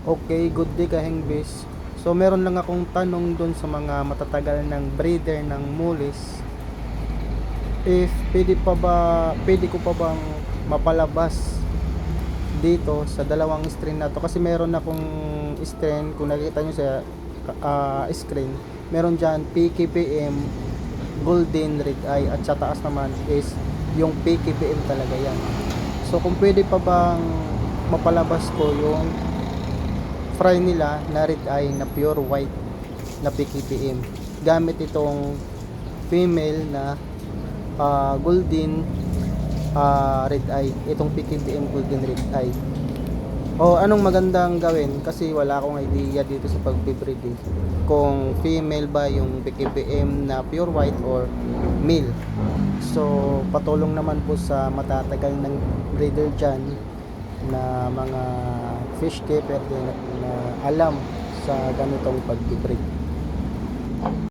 Okay, good day kahengbis. So meron lang akong tanong dun sa mga matatagal ng breeder ng mulis. If pwede ko pa bang mapalabas dito sa dalawang strain na to? Kasi meron akong strain, kung nakita nyo sa screen, meron dyan PKBM, Golden Red Eye, at sa taas naman is yung PKBM talaga yan. So kung pwede pa bang mapalabas ko yung fry nila na red eye na pure white na PKPM gamit itong female na golden red eye, itong PKPM golden red eye. O anong magandang gawin, kasi wala akong idea dito sa pagbe-breed kung female ba yung PKPM na pure white or male. So patulong naman po sa matatagal ng breeder dyan na mga fish keeper din na alam sa ganitong pag-breed.